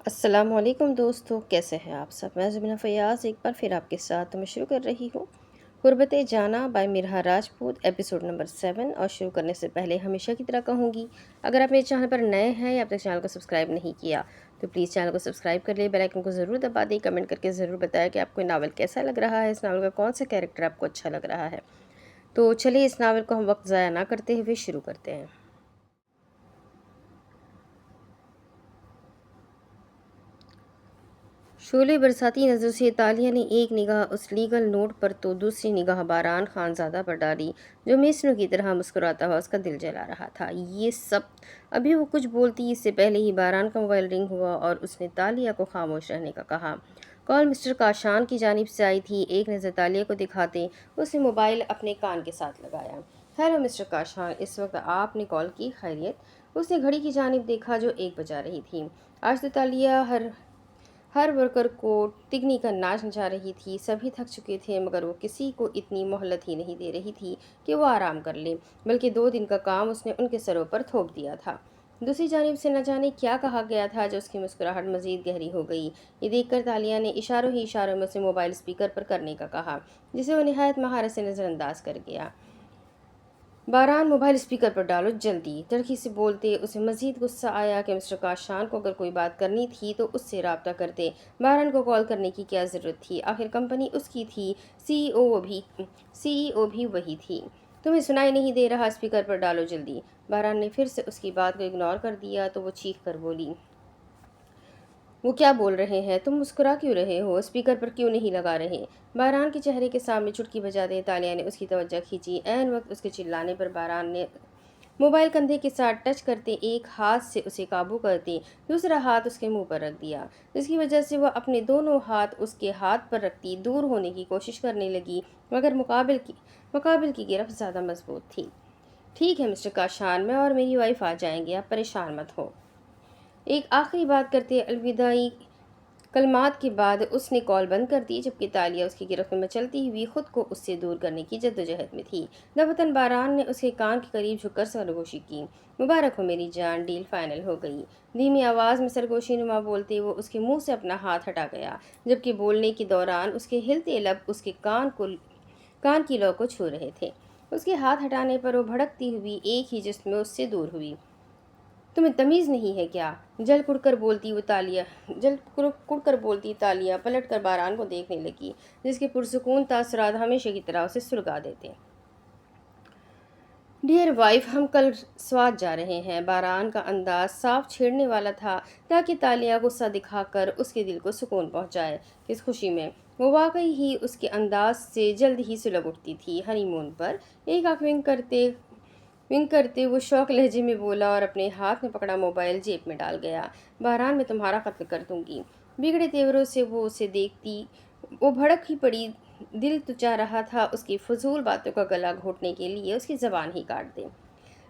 السلام علیکم دوستو، کیسے ہیں آپ سب؟ میں زمینہ فیاض ایک بار پھر آپ کے ساتھ میں شروع کر رہی ہوں غربت جانا بائی مرحا راجپوت ایپیسوڈ نمبر 7۔ اور شروع کرنے سے پہلے ہمیشہ کی طرح کہوں گی، اگر آپ میرے چینل پر نئے ہیں یا اب تک چینل کو سبسکرائب نہیں کیا تو پلیز چینل کو سبسکرائب کر لیں، بیل آئیکن کو ضرور دبا دیں، کمنٹ کر کے ضرور بتائیں کہ آپ کو یہ ناول کیسا لگ رہا ہے، اس ناول کا کون سا کیریکٹر آپ کو اچھا لگ رہا ہے۔ تو چلیے اس ناول کو ہم وقت ضائع نہ کرتے ہوئے شروع کرتے ہیں۔ شعلے برساتی نظروں سے تالیہ نے ایک نگاہ اس لیگل نوٹ پر تو دوسری نگاہ باران خانزادہ پر ڈالی، جو میسنوں کی طرح مسکراتا ہوا اس کا دل جلا رہا تھا۔ یہ سب ابھی وہ کچھ بولتی اس سے پہلے ہی باران کا موبائل رنگ ہوا اور اس نے تالیہ کو خاموش رہنے کا کہا۔ کال مسٹر کاشان کی جانب سے آئی تھی۔ ایک نظر تالیہ کو دکھاتے اس نے موبائل اپنے کان کے ساتھ لگایا۔ ہیلو مسٹر کاشان، اس وقت آپ نے کال کی؟ خیریت؟ اس نے گھڑی کی جانب دیکھا جو 1 بجا رہی تھی۔ آج تو تالیہ ہر ورکر کو تگنی کا ناچ نچا رہی تھی۔ سبھی تھک چکے تھے مگر وہ کسی کو اتنی مہلت ہی نہیں دے رہی تھی کہ وہ آرام کر لے، بلکہ 2 دن کا کام اس نے ان کے سروں پر تھوپ دیا تھا۔ دوسری جانب سے نہ جانے کیا کہا گیا تھا جو اس کی مسکراہٹ مزید گہری ہو گئی۔ یہ دیکھ کر تالیہ نے اشاروں ہی اشاروں میں اسے موبائل اسپیکر پر کرنے کا کہا، جسے وہ نہایت مہارت سے نظر انداز کر گیا۔ باران، موبائل اسپیکر پر ڈالو جلدی۔ تڑکی سے بولتے اسے مزید غصہ آیا کہ مسٹر کاشان کو اگر کوئی بات کرنی تھی تو اس سے رابطہ کرتے، باران کو کال کرنے کی کیا ضرورت تھی؟ آخر کمپنی اس کی تھی، سی ای او بھی وہی تھی۔ تمہیں سنائی نہیں دے رہا؟ اسپیکر پر ڈالو جلدی۔ باران نے پھر سے اس کی بات کو اگنور کر دیا تو وہ چیخ کر بولی، وہ کیا بول رہے ہیں؟ تم مسکرا کیوں رہے ہو؟ اسپیکر پر کیوں نہیں لگا رہے؟ باران کے چہرے کے سامنے چٹکی بجاتے تالیہ نے اس کی توجہ کھینچی۔ عین وقت اس کے چلانے پر باران نے موبائل کندھے کے ساتھ ٹچ کرتے ایک ہاتھ سے اسے قابو کرتے دوسرا ہاتھ اس کے منہ پر رکھ دیا، جس کی وجہ سے وہ اپنے دونوں ہاتھ اس کے ہاتھ پر رکھتی دور ہونے کی کوشش کرنے لگی، مگر مقابل کی گرفت زیادہ مضبوط تھی۔ ٹھیک ہے مسٹر کاشان، میں اور میری وائف آ جائیں گے، آپ پریشان مت ہو۔ ایک آخری بات کرتے الوداعی کلمات کے بعد اس نے کال بند کر دی، جبکہ تالیہ اس کی گرفت میں مچلتی ہوئی خود کو اس سے دور کرنے کی جدوجہد میں تھی۔ دفتن باران نے اس کے کان کے قریب جھک کر سرگوشی کی۔ مبارک ہو میری جان، ڈیل فائنل ہو گئی۔ دھیمی آواز میں سرگوشی نما بولتے وہ اس کے منہ سے اپنا ہاتھ ہٹا گیا، جبکہ بولنے کے دوران اس کے ہلتے لب اس کے کان کی لو کو چھو رہے تھے۔ اس کے ہاتھ ہٹانے پر وہ بھڑکتی ہوئی ایک ہی جسم میں اس سے دور ہوئی۔ تمہیں تمیز نہیں ہے کیا؟ جل کڑ کر بولتی تالیہ پلٹ کر باران کو دیکھنے لگی، جس کے پرسکون تاثرات ہمیشہ کی طرح اسے سلگا دیتے۔ ڈیئر وائف، ہم کل سوات جا رہے ہیں۔ باران کا انداز صاف چھیڑنے والا تھا تاکہ تالیہ غصہ دکھا کر اس کے دل کو سکون پہنچائے۔ اس خوشی میں وہ واقعی ہی اس کے انداز سے جلد ہی سلگ اٹھتی تھی۔ ہنی مون پر ایک آنکھ ونک کرتے وہ شوق لہجے میں بولا اور اپنے ہاتھ میں پکڑا موبائل جیب میں ڈال گیا۔ باران، میں تمہارا قتل کر دوں گی۔ بگڑے تیوروں سے وہ اسے دیکھتی وہ بھڑک ہی پڑی، دل تو چاہ رہا تھا اس کی فضول باتوں کا گلا گھونٹنے کے لیے اس کی زبان ہی کاٹ دے۔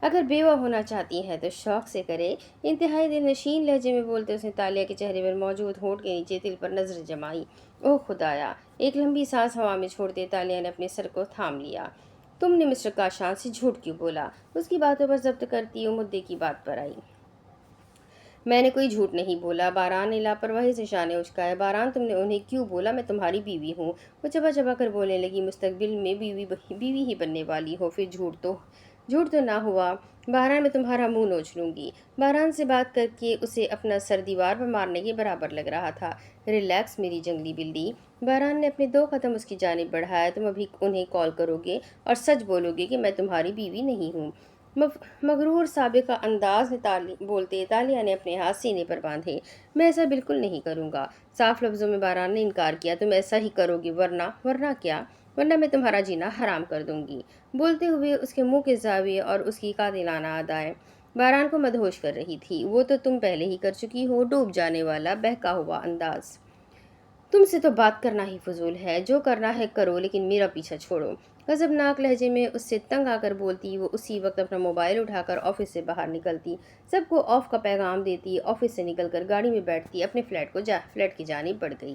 اگر بیوہ ہونا چاہتی ہے تو شوق سے کرے، انتہائی دل نشین لہجے میں بولتے اس نے تالیہ کے چہرے پر موجود ہونٹ کے نیچے دل پر نظر جمائی۔ اوہ خدایا! ایک لمبی سانس ہوا میں چھوڑتے تالیہ نے اپنے سر کو تھام لیا۔ تم نے مسٹر کاشان سے جھوٹ کیوں بولا؟ اس کی باتوں پر ضبط کرتی وہ مدعے کی بات پر آئی۔ میں نے کوئی جھوٹ نہیں بولا۔ باران نے لاپرواہی سے شانے اچکائے۔ باران، تم نے انہیں کیوں بولا میں تمہاری بیوی ہوں؟ وہ چبا چبا کر بولنے لگی، مستقبل میں بیوی ہی بننے والی ہو، پھر جھوٹ تو نہ ہوا۔ باران، میں تمہارا منہ نوچ لوں گی۔ باران سے بات کر کے اسے اپنا سر دیوار پر مارنے کے برابر لگ رہا تھا۔ ریلیکس میری جنگلی بلی۔ باران نے اپنے 2 قدم اس کی جانب بڑھائے۔ تم ابھی انہیں کال کرو گے اور سچ بولو گے کہ میں تمہاری بیوی نہیں ہوں؟ مغرور سابقہ انداز میں بولتے تالیہ نے اپنے ہاتھ سینے پر باندھے۔ میں ایسا بالکل نہیں کروں گا۔ صاف لفظوں میں باران نے انکار کیا۔ تم ایسا ہی کرو گی، ورنہ کیا؟ ورنہ میں تمہارا جینا حرام کر دوں گی۔ بولتے ہوئے اس کے منہ کے زاویے اور اس کی قاتلانہ ادائیں باران کو مدہوش کر رہی تھی۔ وہ تو تم پہلے ہی کر چکی ہو۔ ڈوب جانے والا بہکا ہوا انداز۔ تم سے تو بات کرنا ہی فضول ہے۔ جو کرنا ہے کرو، لیکن میرا پیچھا چھوڑو۔ غضبناک لہجے میں اس سے تنگ آ کر بولتی وہ اسی وقت اپنا موبائل اٹھا کر آفس سے باہر نکلتی، سب کو آف کا پیغام دیتی، آفس سے نکل کر گاڑی میں بیٹھتی اپنے فلیٹ کی جانب بڑھ گئی۔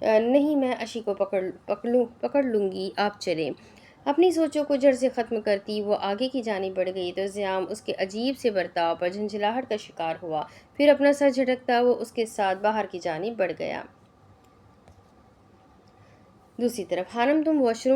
نہیں میں اشی کو پکڑ لوں گی، آپ چلیں۔ اپنی سوچوں کو جڑ سے ختم کرتی وہ آگے کی جانب بڑھ گئی تو زیام اس کے عجیب سے برتاؤ پر جھنجھلاہٹ کا شکار ہوا، پھر اپنا سر جھٹکتا وہ اس کے ساتھ باہر کی جانب بڑھ گیا۔ دوسری طرف خانم تم واش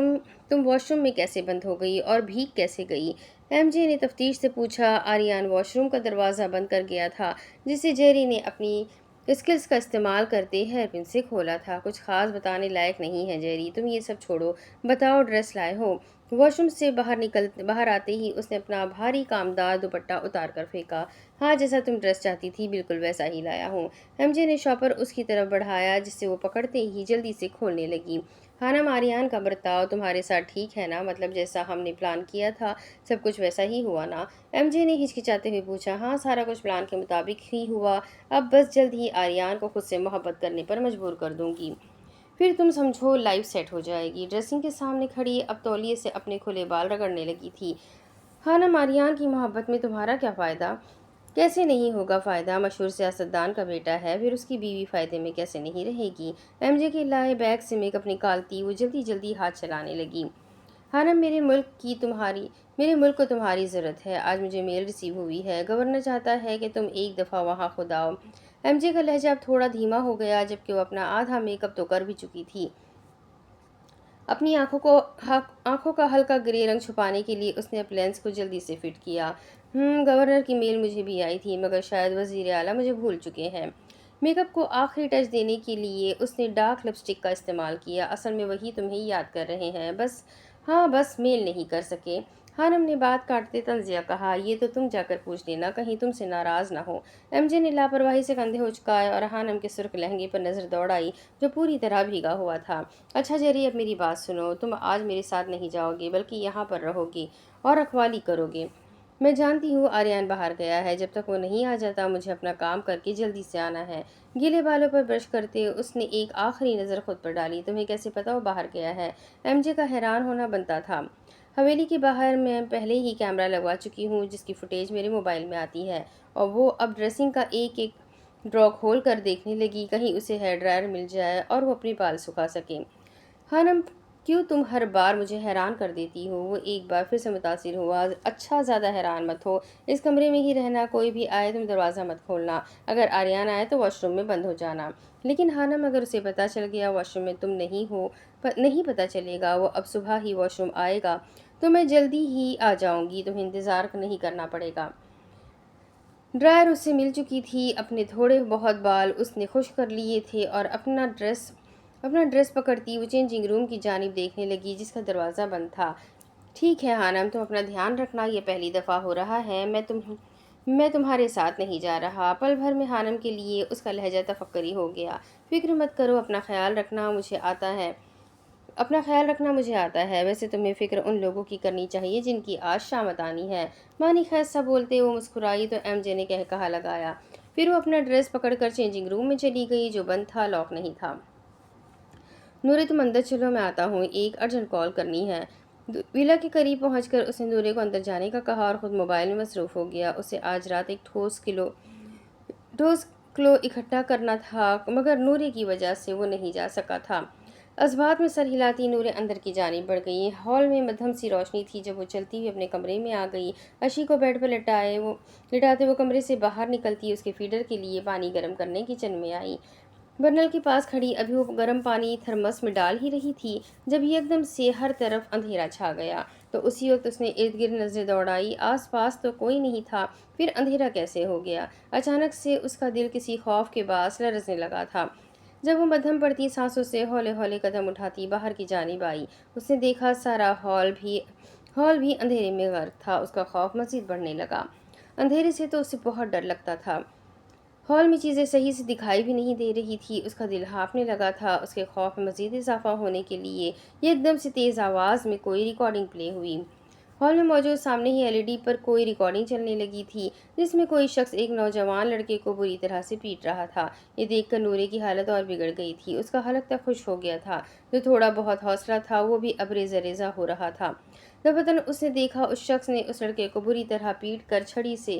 روم میں کیسے بند ہو گئی اور بھیگ کیسے گئی؟ ایم جے نے تفتیش سے پوچھا۔ آریان واش روم کا دروازہ بند کر گیا تھا جسے جیری نے اپنی اسکلز کا استعمال کرتے ہیئر پن سے کھولا تھا۔ کچھ خاص بتانے لائق نہیں ہے جیری، تم یہ سب چھوڑو، بتاؤ ڈریس لائے ہو؟ واش روم سے باہر آتے ہی اس نے اپنا بھاری کامدار دوپٹہ اتار کر پھینکا۔ ہاں جیسا تم ڈریس چاہتی تھی بالکل ویسا ہی لایا ہوں۔ ایم جے نے شاپر اس کی طرف بڑھایا جسے وہ پکڑتے ہی جلدی سے کھولنے لگی۔ خانم آریان کا برتاؤ تمہارے ساتھ ٹھیک ہے نا؟ مطلب جیسا ہم نے پلان کیا تھا سب کچھ ویسا ہی ہوا نا؟ ایم جے نے ہچکچاتے ہوئے پوچھا۔ ہاں سارا کچھ پلان کے مطابق ہی ہوا، اب بس جلد ہی آریان کو خود سے محبت کرنے پر مجبور کر دوں گی، پھر تم سمجھو لائف سیٹ ہو جائے گی۔ ڈریسنگ کے سامنے کھڑی اب تولیے سے اپنے کھلے بال رگڑنے لگی تھی۔ خانم آریان کی محبت میں تمہارا کیا فائدہ؟ کیسے نہیں ہوگا فائدہ؟ مشہور سیاستدان کا بیٹا ہے، پھر اس کی بیوی فائدے میں کیسے نہیں رہے گی؟ ایم جے کے لائے بیگ سے میک اپ نکالتی وہ جلدی ہاتھ چلانے لگی۔ خانم میرے ملک کو تمہاری ضرورت ہے۔ آج مجھے میل ریسیو ہوئی ہے، گورنر چاہتا ہے کہ تم ایک دفعہ وہاں خود آؤ۔ ایم جے کا لہجہ اب تھوڑا دھیما ہو گیا جبکہ وہ اپنا آدھا میک اپ تو کر بھی چکی تھی۔ اپنی آنکھوں کا ہلکا گرے رنگ چھپانے کے لیے اس نے اپنے لینس کو جلدی سے فٹ کیا۔ گورنر کی میل مجھے بھی آئی تھی مگر شاید وزیر اعلیٰ مجھے بھول چکے ہیں۔ میک اپ کو آخری ٹچ دینے کے لیے اس نے ڈارک لپسٹک کا استعمال کیا۔ اصل میں وہی تمہیں یاد کر رہے ہیں، بس میل نہیں کر سکے۔ خانم نے بات کاٹتے طنزیہ کہا۔ یہ تو تم جا کر پوچھ لینا، کہیں تم سے ناراض نہ ہو۔ ایم جے نے لاپرواہی سے کندھے اچکائے اور خانم کے سرخ لہنگے پر نظر دوڑائی جو پوری طرح بھیگا ہوا تھا۔ اچھا جیری اب میری بات سنو، تم آج میرے ساتھ نہیں جاؤ گے بلکہ یہاں پر رہو گے اور رکھوالی کرو گے۔ میں جانتی ہوں آریان باہر گیا ہے، جب تک وہ نہیں آ جاتا مجھے اپنا کام کر کے جلدی سے آنا ہے۔ گیلے بالوں پر برش کرتے اس نے ایک آخری نظر خود پر ڈالی۔ تمہیں کیسے پتا وہ باہر گیا ہے؟ ایم جے کا حیران ہونا بنتا تھا۔ حویلی کے باہر میں پہلے ہی کیمرہ لگوا چکی ہوں جس کی فوٹیج میرے موبائل میں آتی ہے، اور وہ اب ڈریسنگ کا ایک ڈرا کھول کر دیکھنے لگی کہیں اسے ہیئر ڈرائر مل جائے اور وہ اپنے بال سکھا سکے۔ خانم کیوں تم ہر بار مجھے حیران کر دیتی ہو؟ وہ ایک بار پھر سے متاثر ہوا۔ اچھا زیادہ حیران مت ہو، اس کمرے میں ہی رہنا، کوئی بھی آئے تم دروازہ مت کھولنا، اگر آریان آئے تو واش روم میں بند ہو جانا۔ لیکن خانم اگر اسے پتہ چل گیا واش روم میں تم نہیں پتہ چلے گا، وہ اب صبح ہی واش روم آئے گا تو میں جلدی ہی آ جاؤں گی، تمہیں انتظار نہیں کرنا پڑے گا۔ ڈرائر اس سے مل چکی تھی، اپنے تھوڑے بہت بال اس نے خشک کر لیے تھے اور اپنا ڈریس پکڑتی وہ چینجنگ روم کی جانب دیکھنے لگی جس کا دروازہ بند تھا۔ ٹھیک ہے خانم، تم اپنا دھیان رکھنا، یہ پہلی دفعہ ہو رہا ہے میں تمہارے ساتھ نہیں جا رہا۔ پل بھر میں خانم کے لیے اس کا لہجہ تفکری ہو گیا۔ فکر مت کرو، اپنا خیال رکھنا مجھے آتا ہے، ویسے تمہیں فکر ان لوگوں کی کرنی چاہیے جن کی آج شامت آنی ہے۔ مانی خیز سا بولتے وہ مسکرائی تو ایم جے نے کہا لگایا، پھر وہ اپنا ڈریس پکڑ کر چینجنگ روم میں چلی گئی جو بند تھا، لاک نہیں تھا۔ نورے تم اندر چلو، میں آتا ہوں، ایک ارجنٹ کال کرنی ہے۔ ویلا کے قریب پہنچ کر اس نے نورے کو اندر جانے کا کہا اور خود موبائل میں مصروف ہو گیا۔ اسے آج رات ایک ٹھوس کلو اکٹھا کرنا تھا مگر نورے کی وجہ سے وہ نہیں جا سکا تھا۔ عذبات میں سر ہلاتی نورے اندر کی جانب بڑھ گئی۔ ہال میں مدھم سی روشنی تھی۔ جب وہ چلتی ہوئی اپنے کمرے میں آ گئی، اشی کو بیڈ پر لٹاتے وہ کمرے سے باہر نکلتی اس کے فیڈر کے لیے پانی گرم کرنے کچن میں آئی۔ برنل کے پاس کھڑی ابھی وہ گرم پانی تھرمس میں ڈال ہی رہی تھی جب یکدم سے ہر طرف اندھیرا چھا گیا، تو اسی وقت اس نے ارد گرد نظریں دوڑائی۔ آس پاس تو کوئی نہیں تھا، پھر اندھیرا کیسے ہو گیا؟ اچانک سے اس کا دل کسی خوف کے باعث لرزنے لگا تھا۔ جب وہ مدھم پڑتی سانسوں سے ہولے ہولے قدم اٹھاتی باہر کی جانب آئی، اس نے دیکھا سارا ہال بھی اندھیرے میں غرق تھا۔ اس کا خوف مزید بڑھنے لگا۔ اندھیرے سے تو اسے بہت ڈر لگتا تھا۔ ہال میں چیزیں صحیح سے دکھائی بھی نہیں دے رہی تھی۔ اس کا دل ہانپنے لگا تھا۔ اس کے خوف میں مزید اضافہ ہونے کے لیے ایک دم سے تیز آواز میں کوئی ریکارڈنگ پلے ہوئی۔ ہال میں موجود سامنے ہی LED پر کوئی ریکارڈنگ چلنے لگی تھی جس میں کوئی شخص ایک نوجوان لڑکے کو بری طرح سے پیٹ رہا تھا۔ یہ دیکھ کر نورے کی حالت اور بگڑ گئی تھی۔ اس کا حلق تک خشک ہو گیا تھا، جو تھوڑا بہت حوصلہ تھا وہ بھی اب ریزہ ریزہ ہو رہا تھا۔ دفعتاً اس نے دیکھا اس شخص نے اس لڑکے کو بری طرح پیٹ کر چھڑی سے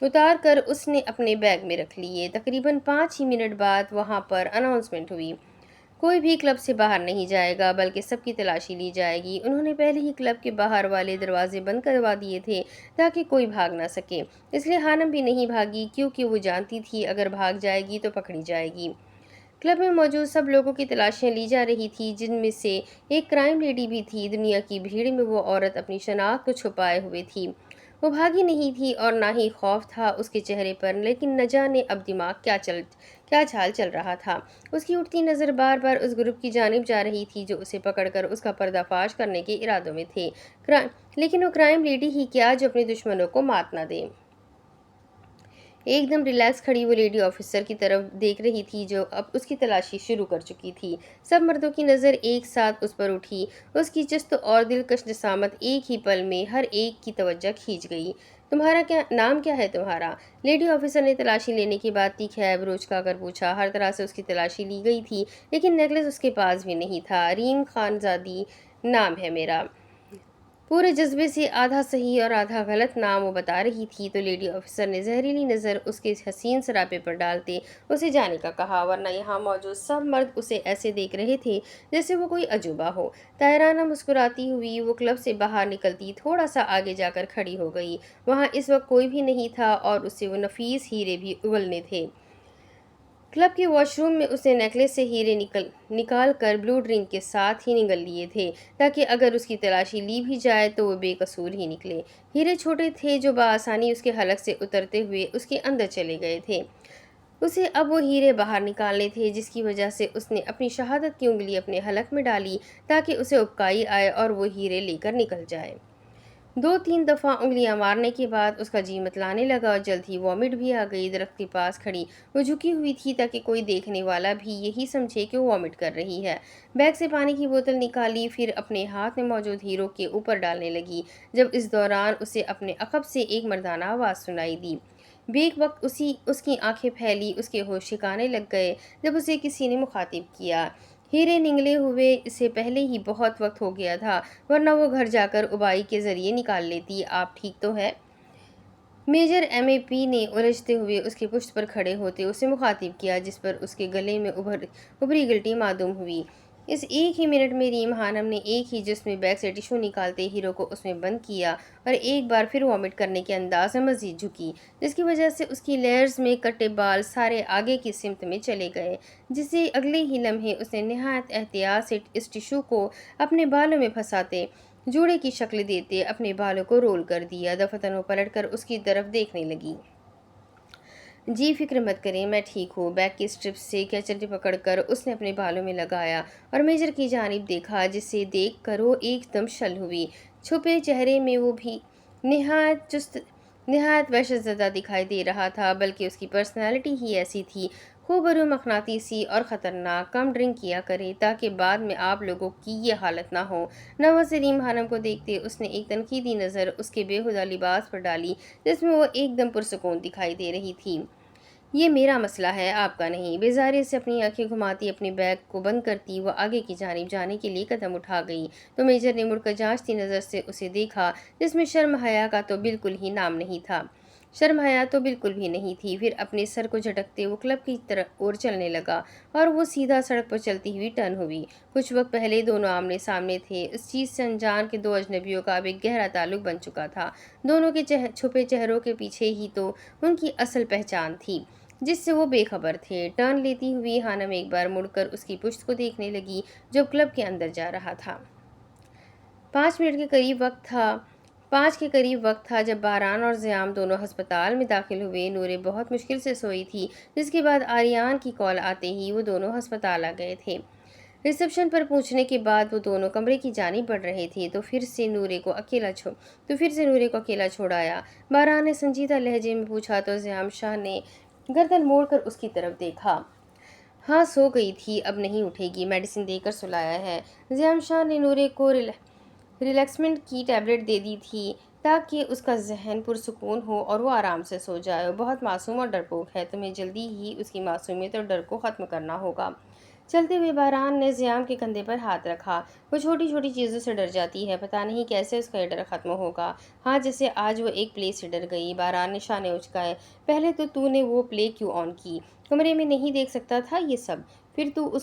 اتار کر اس نے اپنے بیگ میں رکھ لیے۔ تقریباً 5 ہی منٹ بعد وہاں پر اناؤنسمنٹ ہوئی، کوئی بھی کلب سے باہر نہیں جائے گا بلکہ سب کی تلاشی لی جائے گی۔ انہوں نے پہلے ہی کلب کے باہر والے دروازے بند کروا دیے تھے تاکہ کوئی بھاگ نہ سکے، اس لیے خانم بھی نہیں بھاگی کیونکہ وہ جانتی تھی اگر بھاگ جائے گی تو پکڑی جائے گی۔ کلب میں موجود سب لوگوں کی تلاشیاں لی جا رہی تھی، جن میں سے ایک کرائم لیڈی بھی تھی۔ دنیا کی بھیڑ میں وہ عورت اپنی شناخت کو چھپائے ہوئے تھی۔ وہ بھاگی نہیں تھی اور نہ ہی خوف تھا اس کے چہرے پر، لیکن نہ جانے اب دماغ کیا چال چل رہا تھا۔ اس کی اٹھتی نظر بار بار اس گروپ کی جانب جا رہی تھی جو اسے پکڑ کر اس کا پردہ فاش کرنے کے ارادوں میں تھے، لیکن وہ کرائم لیڈی ہی کیا جو اپنے دشمنوں کو مات نہ دے۔ ایک دم ریلیکس کھڑی وہ لیڈی آفیسر کی طرف دیکھ رہی تھی جو اب اس کی تلاشی شروع کر چکی تھی۔ سب مردوں کی نظر ایک ساتھ اس پر اٹھی۔ اس کی چست اور دلکش جسامت ایک ہی پل میں ہر ایک کی توجہ کھینچ گئی۔ تمہارا نام کیا ہے تمہارا؟ لیڈی آفیسر نے تلاشی لینے کے بعد تیکھے آئیبرو اچکا کر پوچھا۔ ہر طرح سے اس کی تلاشی لی گئی تھی لیکن نیکلس اس کے پاس بھی نہیں تھا۔ ریم خانزادی نام ہے میرا۔ پورے جذبے سے آدھا صحیح اور آدھا غلط نام وہ بتا رہی تھی تو لیڈی آفیسر نے زہریلی نظر اس کے حسین سراپے پر ڈالتے اسے جانے کا کہا، ورنہ یہاں موجود سب مرد اسے ایسے دیکھ رہے تھے جیسے وہ کوئی عجوبہ ہو۔ طاہرانہ مسکراتی ہوئی وہ کلب سے باہر نکلتی تھوڑا سا آگے جا کر کھڑی ہو گئی۔ وہاں اس وقت کوئی بھی نہیں تھا اور اس سے وہ نفیس ہیرے بھی اگلنے تھے۔ کلب کے واش روم میں اس نے نیکلس سے ہیرے نکال کر بلو ڈرنک کے ساتھ ہی نگل لیے تھے تاکہ اگر اس کی تلاشی لی بھی جائے تو وہ بے قصور ہی نکلے۔ ہیرے چھوٹے تھے جو بآسانی اس کے حلق سے اترتے ہوئے اس کے اندر چلے گئے تھے۔ اسے اب وہ ہیرے باہر نکالنے تھے جس کی وجہ سے اس نے اپنی شہادت کی انگلی اپنے حلق میں ڈالی تاکہ اسے اکائی آئے اور وہ ہیرے لے کر نکل جائے۔ 2-3 دفعہ انگلیاں مارنے کے بعد اس کا جی متلانے لگا اور جلد ہی وامٹ بھی آ گئی۔ درخت کے پاس کھڑی وہ جھکی ہوئی تھی تاکہ کوئی دیکھنے والا بھی یہی سمجھے کہ وہ وامٹ کر رہی ہے۔ بیگ سے پانی کی بوتل نکالی، پھر اپنے ہاتھ میں موجود ہیرو کے اوپر ڈالنے لگی جب اس دوران اسے اپنے عقب سے ایک مردانہ آواز سنائی دی۔ بیک وقت اس کی آنکھیں پھیلی، اس کے ہوش ٹھکانے لگ گئے جب اسے کسی نے مخاطب کیا۔ ہیرے نگلے ہوئے اسے پہلے ہی بہت وقت ہو گیا تھا، ورنہ وہ گھر جا کر ابائی کے ذریعے نکال لیتی۔ آپ ٹھیک تو ہے؟ میجر ایم اے پی نے الجھتے ہوئے اس کے پشت پر کھڑے ہوتے اسے مخاطب کیا، جس پر اس کے گلے میں ابھری گلٹی معدوم ہوئی۔ اس ایک ہی منٹ میں ریم خانم نے ایک ہی جس میں بیگ سے ٹشو نکالتے ہیرو کو اس میں بند کیا اور ایک بار پھر وامٹ کرنے کے انداز میں مزید جھکی، جس کی وجہ سے اس کی لیئرز میں کٹے بال سارے آگے کی سمت میں چلے گئے، جس سے اگلے ہی لمحے اس نے نہایت احتیاط سے اس ٹشو کو اپنے بالوں میں پھنساتے جوڑے کی شکل دیتے اپنے بالوں کو رول کر دیا۔ دفعتاً وہ پلٹ کر اس کی طرف دیکھنے لگی۔ جی فکر مت کریں، میں ٹھیک ہوں۔ بیگ کی اسٹرپ سے کیچٹی پکڑ کر اس نے اپنے بالوں میں لگایا اور میجر کی جانب دیکھا، جسے دیکھ کر وہ ایک دم شل ہوئی۔ چھپے چہرے میں وہ بھی نہایت وحشت زدہ دکھائی دے رہا تھا، بلکہ اس کی پرسنالٹی ہی ایسی تھی، خوبرو مقناطیسی اور خطرناک۔ کم ڈرنک کیا کریں تاکہ بعد میں آپ لوگوں کی یہ حالت نہ ہو۔ نوز سے ریم خانم کو دیکھتے اس نے ایک تنقیدی نظر اس کے بےہودہ لباس پر ڈالی جس میں وہ ایک دم پرسکون دکھائی دے رہی تھی۔ یہ میرا مسئلہ ہے، آپ کا نہیں۔ بیزاری سے اپنی آنکھیں گھماتی اپنے بیگ کو بند کرتی وہ آگے کی جانب جانے کے لیے قدم اٹھا گئی تو میجر نے مڑ کر جانچتی نظر سے اسے دیکھا، جس میں شرم حیا کا تو بالکل ہی نام نہیں تھا۔ شرم حیا تو بالکل بھی نہیں تھی۔ پھر اپنے سر کو جھٹکتے وہ کلب کی طرف اور چلنے لگا اور وہ سیدھا سڑک پر چلتی ہوئی ٹرن ہوئی۔ کچھ وقت پہلے دونوں آمنے سامنے تھے، اس چیز سے انجان کے دو اجنبیوں کا اب ایک گہرا تعلق بن چکا تھا۔ دونوں کے چھپے چہروں کے پیچھے ہی تو ان کی اصل پہچان تھی جس سے وہ بے خبر تھے۔ ٹرن لیتی ہوئی خانم ایک بار مڑ کر اس کی پشت کو دیکھنے لگی جو کلب کے اندر جا رہا تھا۔ 5 کے قریب وقت تھا جب باران اور زیام دونوں ہسپتال میں داخل ہوئے۔ نورے بہت مشکل سے سوئی تھی، جس کے بعد آریان کی کال آتے ہی وہ دونوں ہسپتال آ گئے تھے۔ ریسپشن پر پہنچنے کے بعد وہ دونوں کمرے کی جانب بڑھ رہے تھے تو پھر سے نورے کو اکیلا چھوڑایا۔ باران نے سنجیدہ لہجے میں پوچھا تو زیام شاہ نے گردن موڑ کر اس کی طرف دیکھا۔ ہاں سو گئی تھی، اب نہیں اٹھے گی، میڈیسن دے کر سلایا ہے۔ زیام شاہ نے نورے کو ریلیکسمنٹ کی ٹیبلٹ دے دی تھی تاکہ اس کا ذہن پرسکون ہو اور وہ آرام سے سو جائے۔ وہ بہت معصوم اور ڈرپوک ہے، تمہیں جلدی ہی اس کی معصومیت اور ڈر کو ختم کرنا ہوگا۔ چلتے ہوئے باران نے زیام کے کندھے پر ہاتھ رکھا۔ وہ چھوٹی چھوٹی چیزوں سے ڈر جاتی ہے، پتہ نہیں کیسے اس کا یہ ڈر ختم ہوگا۔ ہاں، جیسے آج وہ ایک پلے سے ڈر گئی۔ باران نے شانے اچکائے۔ پہلے تو نے وہ پلے کیوں آن کی؟ کمرے میں نہیں دیکھ سکتا تھا یہ سب؟ پھر تو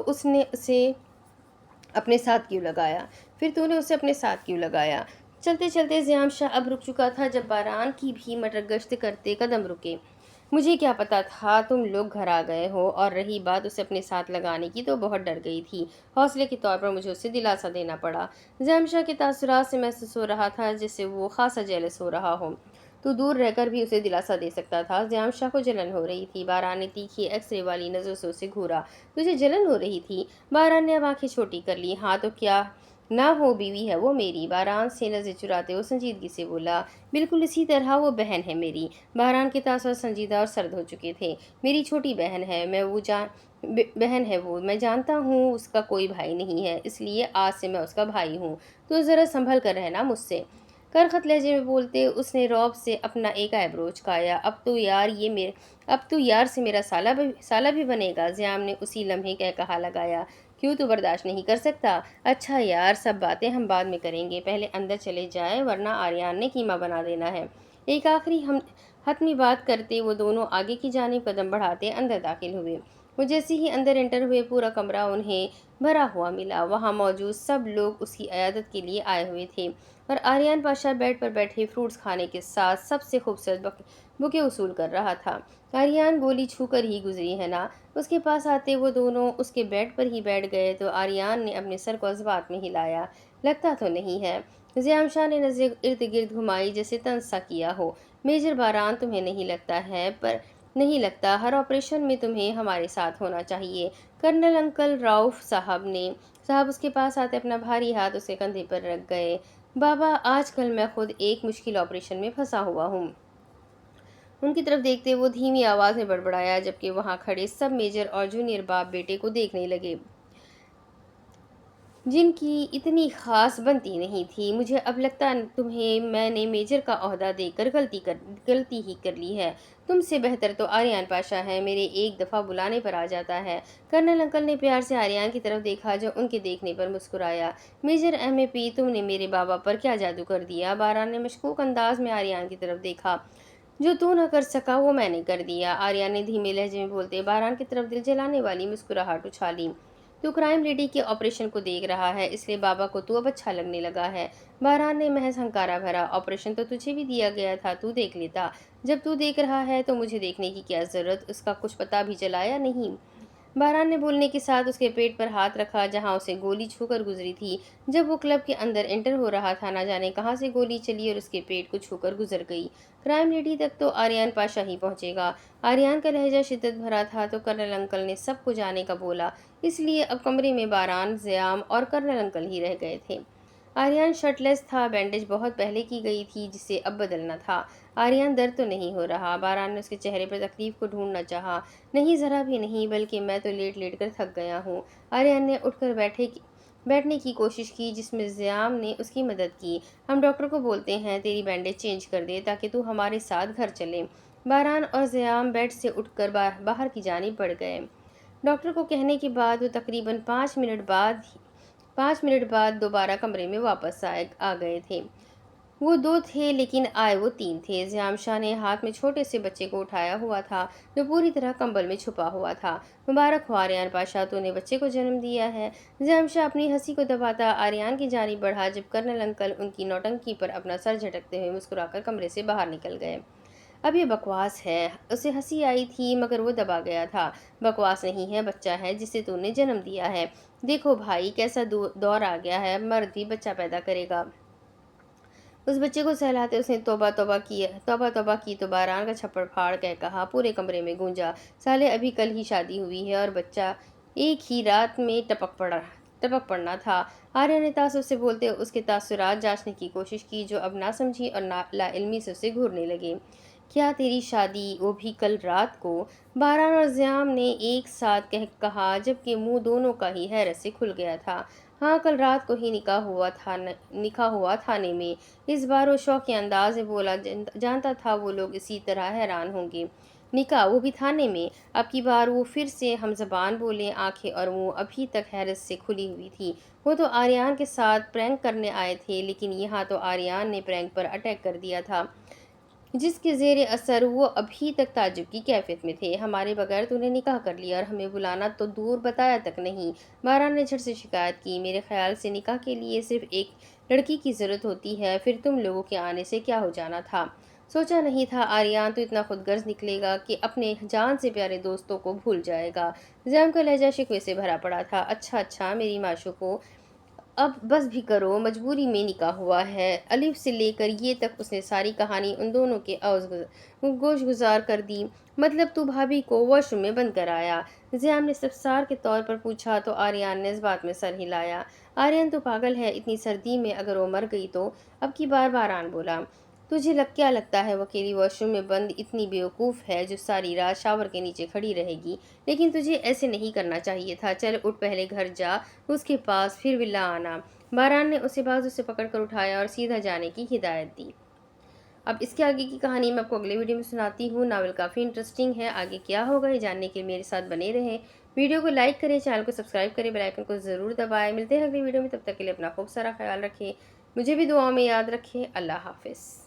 اس نے اسے اپنے ساتھ کیوں لگایا؟ چلتے چلتے زیام شاہ اب رک چکا تھا جب باران کی بھی مٹر گشت کرتے قدم رکے۔ مجھے کیا پتا تھا تم لوگ گھر آ گئے ہو، اور رہی بات اسے اپنے ساتھ لگانے کی تو بہت ڈر گئی تھی۔ حوصلے کے طور پر مجھے اسے دلاسا دینا پڑا۔ زیام شاہ کے تاثرات سے محسوس ہو رہا تھا جیسے وہ خاصا جیلس ہو رہا ہو۔ تو دور رہ کر بھی اسے دلاسا دے سکتا تھا۔ زیام شاہ کو جلن ہو رہی تھی۔ باران نے تیکھی ایکس رے والی نظروں سے اسے گھورا۔ تجھے جلن ہو رہی تھی؟ باران نے اب آنکھیں چھوٹی کر لی۔ ہاں تو کیا نہ ہو، بیوی ہے وہ میری۔ باران سے نظریں چراتے وہ سنجیدگی سے بولا۔ بالکل اسی طرح وہ بہن ہے میری۔ باران کے تاثرات سنجیدہ اور سرد ہو چکے تھے۔ میری چھوٹی بہن ہے وہ، میں جانتا ہوں اس کا کوئی بھائی نہیں ہے، اس لیے آج سے میں اس کا بھائی ہوں۔ تو ذرا سنبھل کر رہنا مجھ سے۔ کرخت لہجے میں بولتے اس نے رعب سے اپنا ایک آئیبرو اچکایا۔ اب تو یار سے میرا سالہ بھی بنے گا؟ زیام نے اسی لمحے کہا لگایا۔ کیوں، تو برداشت نہیں کر سکتا؟ اچھا یار، سب باتیں ہم بعد میں کریں گے، پہلے اندر چلے جائیں ورنہ آریان نے قیمہ بنا دینا ہے۔ ایک آخری حتمی بات کرتے وہ دونوں آگے کی جانب قدم بڑھاتے اندر داخل ہوئے۔ وہ جیسے ہی اندر انٹر ہوئے پورا کمرہ انہیں بھرا ہوا ملا۔ وہاں موجود سب لوگ اس کی عیادت کے لیے آئے ہوئے تھے، اور آریان پاشا بیڈ پر بیٹھے فروٹس کھانے کے ساتھ سب سے خوبصورت بکے وصول کر رہا تھا۔ آریان گولی چھو کر ہی گزری ہے نا؟ اس کے پاس آتے وہ دونوں اس کے بیڈ پر ہی بیٹھ گئے تو آریان نے اپنے سر کو اثبات میں ہلایا۔ لگتا تو نہیں ہے؟ زیام شاہ نے نظریں ارد گرد گھمائی جیسے طنز سا کیا ہو۔ میجر باران، تمہیں نہیں لگتا ہے؟ پر نہیں لگتا، ہر آپریشن میں تمہیں ہمارے ساتھ ہونا چاہیے۔ کرنل انکل راؤف صاحب اس کے پاس آتے اپنا بھاری ہاتھ اس کے کندھے پر رکھ گئے۔ بابا، آج کل میں خود ایک مشکل آپریشن میں پھنسا ہوا ہوں۔ ان کی طرف دیکھتے وہ دھیمی آواز میں بڑبڑایا، جبکہ وہاں کھڑے سب میجر اور جونیئر باپ بیٹے کو دیکھنے لگے، جن کی اتنی خاص بنتی نہیں تھی۔ مجھے اب لگتا تمہیں میں نے میجر کا عہدہ دے کر غلطی ہی کر لی ہے۔ تم سے بہتر تو آریان پاشا ہے، میرے ایک دفعہ بلانے پر آ جاتا ہے۔ کرنل انکل نے پیار سے آریان کی طرف دیکھا جو ان کے دیکھنے پر مسکرایا۔ میجر MP، تم نے میرے بابا پر کیا جادو کر دیا؟ باران نے مشکوک انداز میں آریان کی طرف دیکھا۔ جو تو نہ کر سکا وہ میں نے کر دیا، آریان نے دھیمے لہجے میں بولتے باران کی طرف دل جلانے والی مسکراہٹ اچھالی۔ تو کرائم لیڈی کے آپریشن کو دیکھ رہا ہے، اس لیے بابا کو تو اب اچھا لگنے لگا ہے۔ باران نے محض ہنکارا بھرا۔ آپریشن تو تجھے بھی دیا گیا تھا، تو دیکھ لیتا۔ جب تو دیکھ رہا ہے تو مجھے دیکھنے کی کیا ضرورت؟ اس کا کچھ پتہ بھی چلا یا نہیں؟ باران نے بولنے کے ساتھ اس کے پیٹ پر ہاتھ رکھا جہاں اسے گولی چھو کر گزری تھی۔ جب وہ کلب کے اندر انٹر ہو رہا تھا، نہ جانے کہاں سے گولی چلی اور اس کے پیٹ کو چھو کر گزر گئی۔ کرائم لیڈی تک تو آریان پاشا ہی پہنچے گا۔ آریان کا لہجہ شدت بھرا تھا تو کرنل انکل نے سب کو جانے کا بولا، اس لیے اب کمرے میں باران، زیام اور کرنل انکل ہی رہ گئے تھے۔ آریان شرٹ لیس تھا، بینڈیج بہت پہلے کی گئی تھی جسے اب بدلنا تھا۔ آریان، درد تو نہیں ہو رہا؟ باران نے اس کے چہرے پر تکلیف کو ڈھونڈنا چاہا۔ نہیں، ذرا بھی نہیں، بلکہ میں تو لیٹ لیٹ کر تھک گیا ہوں۔ آریان نے اٹھ کر بیٹھنے کی کوشش کی جس میں زیام نے اس کی مدد کی۔ ہم ڈاکٹر کو بولتے ہیں تیری بینڈیج چینج کر دے تاکہ تو ہمارے ساتھ گھر چلے۔ باران اور زیام بیڈ سے اٹھ کر باہر کی جانب بڑھ گئے۔ ڈاکٹر کو کہنے کے بعد وہ تقریباً 5 منٹ بعد دوبارہ کمرے میں واپس آ گئے تھے۔ وہ 2 تھے لیکن آئے وہ 3 تھے۔ زیام شاہ نے ہاتھ میں چھوٹے سے بچے کو اٹھایا ہوا تھا جو پوری طرح کمبل میں چھپا ہوا تھا۔ مبارک ہو آریان پاشا، تو نے بچے کو جنم دیا ہے۔ زیام شاہ اپنی ہنسی کو دباتا آریان کی جانب بڑھا جب کرنل انکل ان کی نوٹنکی پر اپنا سر جھٹکتے ہوئے مسکرا کر کمرے سے باہر نکل گئے۔ اب یہ بکواس ہے۔ اسے ہنسی آئی تھی مگر وہ دبا گیا تھا۔ بکواس نہیں ہے، بچہ ہے جسے تو نے جنم دیا ہے۔ دیکھو بھائی، کیسا دور آ گیا ہے، مرد بھی بچہ پیدا کرے گا۔ اس بچے کو سہلاتے اس نے توبہ توبہ کی تو باران کا چھپڑ پھاڑ کہا پورے کمرے میں گونجا۔ سالے ابھی کل ہی شادی ہوئی ہے اور بچہ ایک ہی رات میں ٹپک پڑنا تھا۔ آریان نے تعصب سے بولتے اس کے تاثرات جانچنے کی کوشش کی جو اب ناسمجھی اور لا علمی سے اسے گھورنے لگے۔ کیا تیری شادی، وہ بھی کل رات کو؟ باران اور زیام نے ایک ساتھ کہا جبکہ منہ دونوں کا ہی حیرت سے کھل گیا تھا۔ ہاں، کل رات کو ہی نکاح ہوا تھانے میں۔ اس بار وہ شوقیہ انداز میں بولا، جانتا تھا وہ لوگ اسی طرح حیران ہوں گے۔ نکاح وہ بھی تھانے میں۔ اب کی بار وہ پھر سے ہم زبان بولے، آنکھیں اور منہ ابھی تک حیرت سے کھلی ہوئی تھی۔ وہ تو آریان کے ساتھ پرینک کرنے آئے تھے، لیکن یہاں تو آریان نے پرینک پر اٹیک کر دیا تھا، جس کے زیر اثر وہ ابھی تک تعجب کی کیفیت میں تھے۔ ہمارے بغیر تو نے نکاح کر لیا اور ہمیں بلانا تو دور بتایا تک نہیں۔ باران نے جھٹ سے شکایت کی، میرے خیال سے نکاح کے لیے صرف ایک لڑکی کی ضرورت ہوتی ہے، پھر تم لوگوں کے آنے سے کیا ہو جانا تھا۔ سوچا نہیں تھا آریان تو اتنا خود غرض نکلے گا کہ اپنے جان سے پیارے دوستوں کو بھول جائے گا۔ زیم کا لہجہ شکوے سے بھرا پڑا تھا۔ اچھا میری معشوقو، اب بس بھی کرو، مجبوری میں نکاح ہوا ہے۔ الف سے لے کر یہ تک اس نے ساری کہانی ان دونوں کے گوش گزار کر دی۔ مطلب تو بھابھی کو واش روم میں بند کرایا؟ زیام نے استفسار کے طور پر پوچھا تو آریان نے اس بات میں سر ہلایا۔ آریان تو پاگل ہے، اتنی سردی میں اگر وہ مر گئی تو؟ اب کی بار باران بولا۔ تجھے کیا لگتا ہے وہ اکیلی واش روم میں بند اتنی بیوقوف ہے جو ساری رات شاور کے نیچے کھڑی رہے گی؟ لیکن تجھے ایسے نہیں کرنا چاہیے تھا۔ چل اٹھ، پہلے گھر جا اس کے پاس، پھر ولا آنا۔ باران نے اسے بازو سے پکڑ کر اٹھایا اور سیدھا جانے کی ہدایت دی۔ اب اس کے آگے کی کہانی میں آپ کو اگلے ویڈیو میں سناتی ہوں۔ ناول کافی انٹرسٹنگ ہے، آگے کیا ہوگا یہ جاننے کے لیے میرے ساتھ بنے رہیں۔ ویڈیو کو لائک کریں، چینل کو سبسکرائب کریں، بیل آئیکن کو ضرور دبائیں۔ ملتے ہیں اگلی ویڈیو میں، تب تک کے لیے اپنا خوب سارا خیال رکھیں، مجھے بھی دعاؤں میں یاد رکھیں۔ اللہ حافظ۔